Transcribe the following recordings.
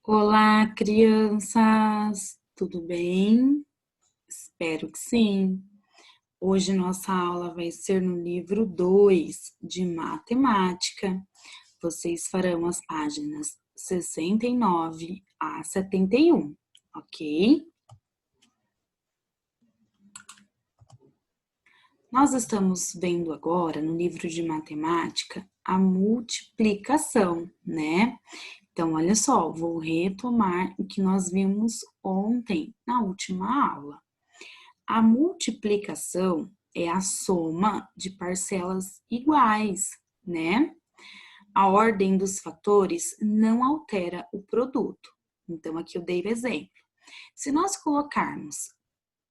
Olá, crianças! Tudo bem? Espero que sim. Hoje nossa aula vai ser no livro 2 de matemática. Vocês farão as páginas 69 a 71, ok? Nós estamos vendo agora no livro de matemática a multiplicação, né? Então, olha só, vou retomar o que nós vimos ontem na última aula. A multiplicação é a soma de parcelas iguais, né? A ordem dos fatores não altera o produto. Então, aqui eu dei o exemplo. Se nós colocarmos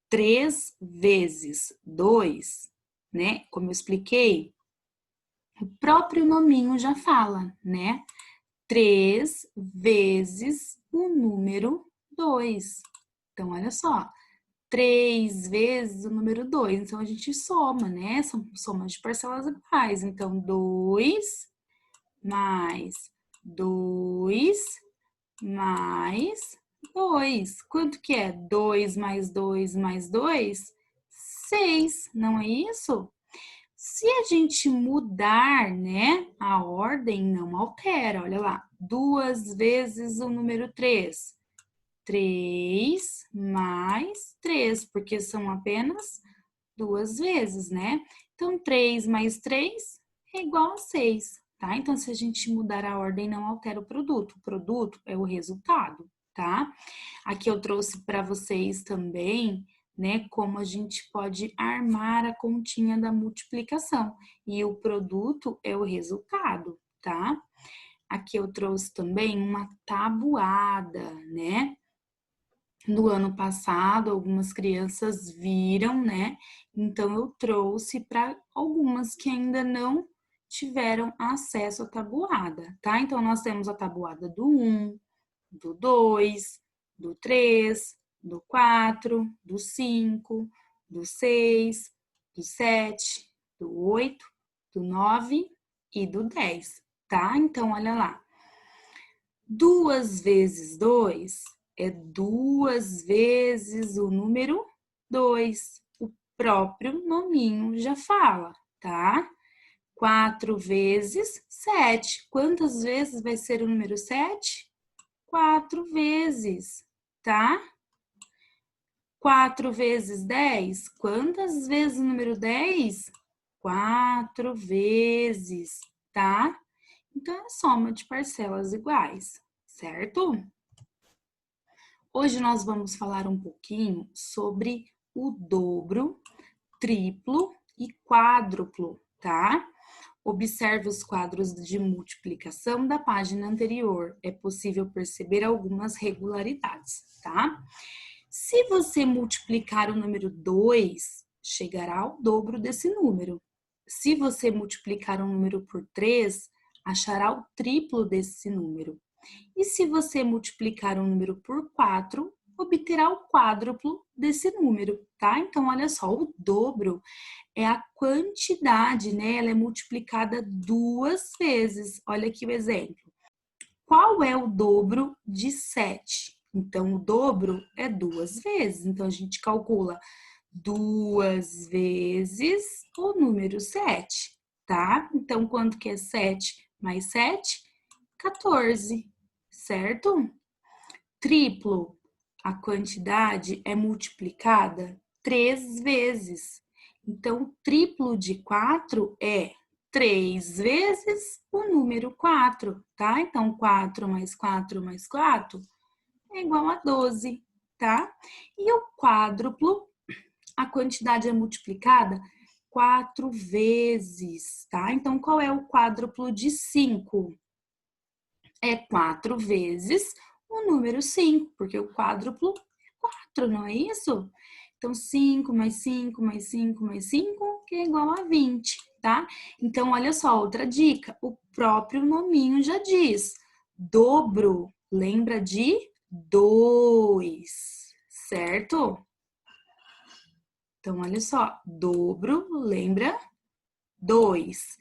3 vezes 2, né? Como eu expliquei, o próprio nominho já fala, né? 3 vezes o número 2. Então, olha só, 3 vezes o número 2. Então, a gente soma, né? São somas de parcelas iguais. Então, 2 mais 2 mais 2. Quanto que é? 2 mais 2 mais 2? 6, não é isso? Se a gente mudar, né, a ordem não altera. Olha lá, 2 vezes o número 3. 3 mais 3, porque são apenas 2 vezes, né? Então, 3 mais 3 é igual a 6, tá? Então, se a gente mudar a ordem, não altera o produto. O produto é o resultado, tá? Aqui eu trouxe para vocês também, né, como a gente pode armar a continha da multiplicação. E o produto é o resultado, tá? Aqui eu trouxe também uma tabuada, né? No ano passado, algumas crianças viram, né? Então, eu trouxe para algumas que ainda não tiveram acesso à tabuada, tá? Então, nós temos a tabuada do 1, do 2, do 3, do 4, do 5, do 6, do 7, do 8, do 9 e do 10, tá? Então, olha lá. 2 vezes 2 é 2 vezes o número 2. O próprio nominho já fala, tá? 4 vezes 7. Quantas vezes vai ser o número 7? 4 vezes, tá? 4 vezes 10. Quantas vezes o número 10? 4 vezes, tá? Então, é soma de parcelas iguais, certo? Hoje nós vamos falar um pouquinho sobre o dobro, triplo e quádruplo, tá? Observe os quadros de multiplicação da página anterior. É possível perceber algumas regularidades, tá? Se você multiplicar o número 2, chegará ao dobro desse número. Se você multiplicar um número por 3, achará o triplo desse número. E se você multiplicar um número por 4, obterá o quádruplo desse número, tá? Então, olha só, o dobro é a quantidade, né? Ela é multiplicada 2 vezes. Olha aqui o exemplo. Qual é o dobro de 7? Então, o dobro é 2 vezes. Então, a gente calcula 2 vezes o número 7, tá? Então, quanto que é 7 mais 7? 14, certo? Triplo, a quantidade é multiplicada 3 vezes. Então, o triplo de 4 é 3 vezes o número 4, tá? Então, 4 mais 4 mais 4 é igual a 12, tá? E o quádruplo, a quantidade é multiplicada 4 vezes, tá? Então, qual é o quádruplo de 5? É 4 vezes o número 5, porque o quádruplo é 4, não é isso? Então, 5 mais 5 mais 5 mais 5, que é igual a 20, tá? Então, olha só, outra dica, o próprio nominho já diz, dobro, lembra de 2, certo? Então, olha só, dobro, lembra 2,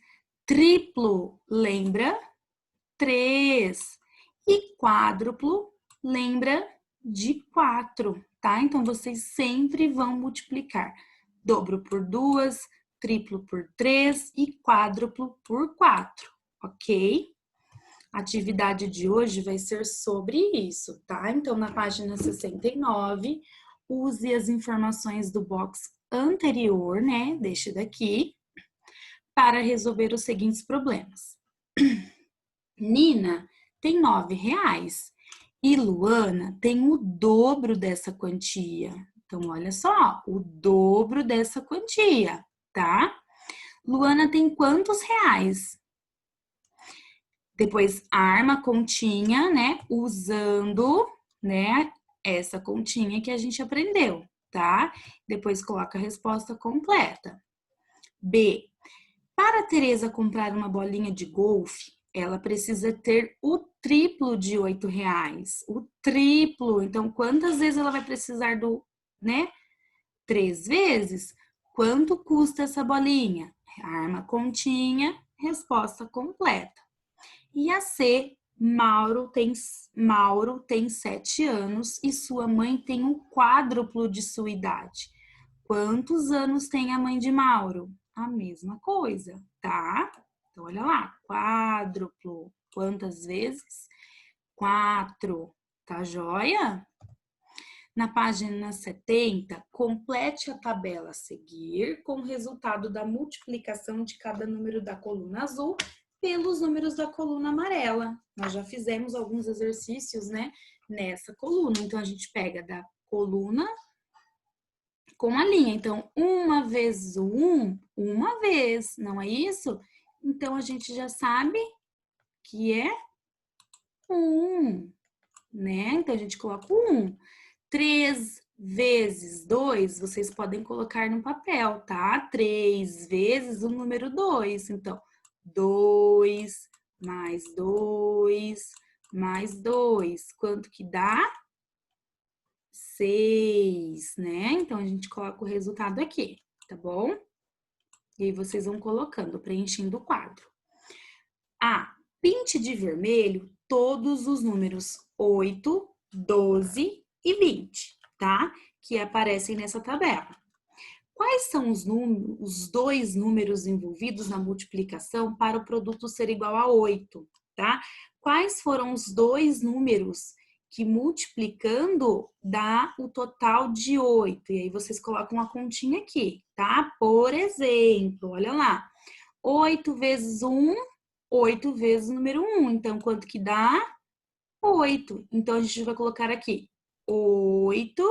triplo, lembra 3 e quádruplo lembra de 4, tá? Então, vocês sempre vão multiplicar dobro por 2, triplo por 3 e quádruplo por 4, ok? A atividade de hoje vai ser sobre isso, tá? Então, na página 69, use as informações do box anterior, né, deste daqui, para resolver os seguintes problemas. Nina tem R$ 9 e Luana tem o dobro dessa quantia. Então, olha só, o dobro dessa quantia, tá? Luana tem quantos reais? Depois, arma a continha, né? Usando, né, essa continha que a gente aprendeu, tá? Depois, coloca a resposta completa. B. Para a Tereza comprar uma bolinha de golfe, ela precisa ter o triplo de R$ 8. O triplo. Então, quantas vezes ela vai precisar do, né? 3 vezes. Quanto custa essa bolinha? Arma continha, resposta completa. E a C, Mauro tem 7 anos e sua mãe tem o quádruplo de sua idade. Quantos anos tem a mãe de Mauro? A mesma coisa, tá? Então, olha lá, quádruplo. Quantas vezes? 4. Tá joia? Na página 70, complete a tabela a seguir com o resultado da multiplicação de cada número da coluna azul pelos números da coluna amarela. Nós já fizemos alguns exercícios, né, nessa coluna. Então, a gente pega da coluna com a linha. Então, 1 vezes o 1, uma vez, não é isso? Então, a gente já sabe que é 1, né? Então, a gente coloca o 1. 3 vezes 2, vocês podem colocar no papel, tá? 3 vezes o número 2. Então, 2 mais 2 mais 2. Quanto que dá? 6, né? Então, a gente coloca o resultado aqui, tá bom? E aí, vocês vão colocando, preenchendo o quadro. A. Pinte de vermelho todos os números 8, 12 e 20, tá? Que aparecem nessa tabela. Quais são os dois números envolvidos na multiplicação para o produto ser igual a 8, tá? Quais foram os dois números que multiplicando dá o total de 8? E aí vocês colocam uma continha aqui, tá? Por exemplo, olha lá. 8 vezes 1, 8 vezes o número 1. Então, quanto que dá? 8. Então, a gente vai colocar aqui 8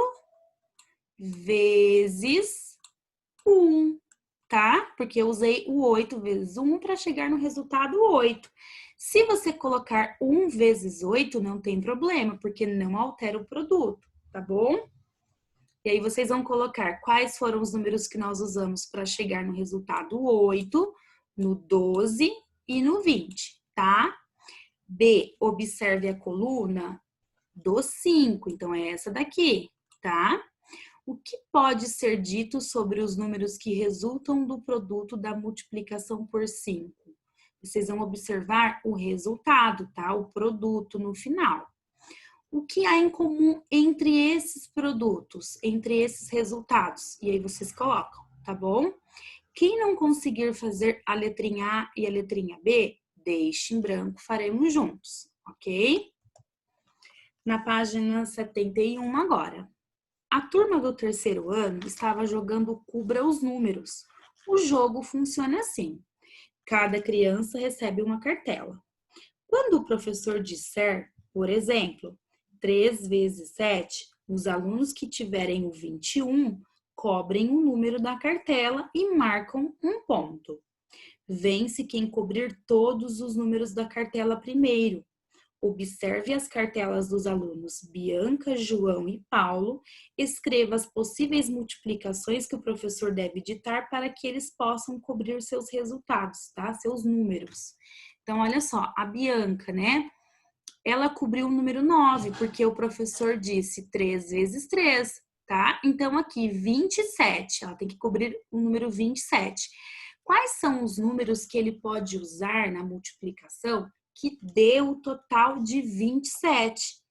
vezes 1, tá? Porque eu usei o 8 vezes 1 para chegar no resultado 8. Se você colocar 1 vezes 8, não tem problema, porque não altera o produto, tá bom? E aí, vocês vão colocar quais foram os números que nós usamos para chegar no resultado 8, no 12 e no 20, tá? B, observe a coluna do 5, então é essa daqui, tá? O que pode ser dito sobre os números que resultam do produto da multiplicação por 5? Vocês vão observar o resultado, tá? O produto no final. O que há em comum entre esses produtos, entre esses resultados? E aí vocês colocam, tá bom? Quem não conseguir fazer a letrinha A e a letrinha B, deixe em branco, faremos juntos, ok? Na página 71 agora. A turma do terceiro ano estava jogando Cubra os Números. O jogo funciona assim. Cada criança recebe uma cartela. Quando o professor disser, por exemplo, 3 vezes 7, os alunos que tiverem o 21 cobrem o número da cartela e marcam um ponto. Vence quem cobrir todos os números da cartela primeiro. Observe as cartelas dos alunos Bianca, João e Paulo. Escreva as possíveis multiplicações que o professor deve ditar para que eles possam cobrir seus resultados, tá? Seus números. Então, olha só, a Bianca, né? Ela cobriu o número 9, porque o professor disse 3 vezes 3, tá? Então, aqui, 27, ela tem que cobrir o número 27. Quais são os números que ele pode usar na multiplicação que dê o total de 27?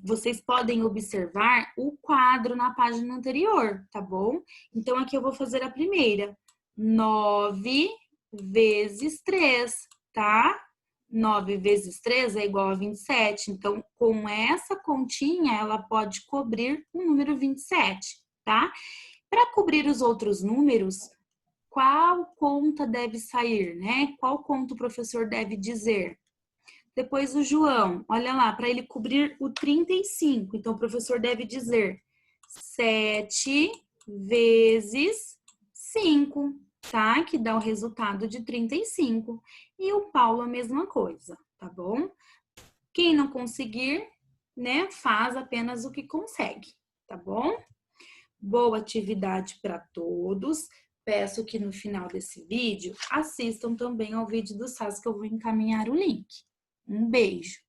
vocês podem observar o quadro na página anterior, tá bom? Então, aqui eu vou fazer a primeira. 9 vezes 3, tá? 9 vezes 3 é igual a 27. Então, com essa continha, ela pode cobrir o número 27, tá? Para cobrir os outros números, qual conta deve sair, né? Qual conta o professor deve dizer? Depois o João, olha lá, para ele cobrir o 35. Então, o professor deve dizer 7 vezes 5, tá? Que dá o resultado de 35. E o Paulo a mesma coisa, tá bom? Quem não conseguir, né, faz apenas o que consegue, tá bom? Boa atividade para todos. Peço que no final desse vídeo assistam também ao vídeo do SAS que eu vou encaminhar o link. Um beijo!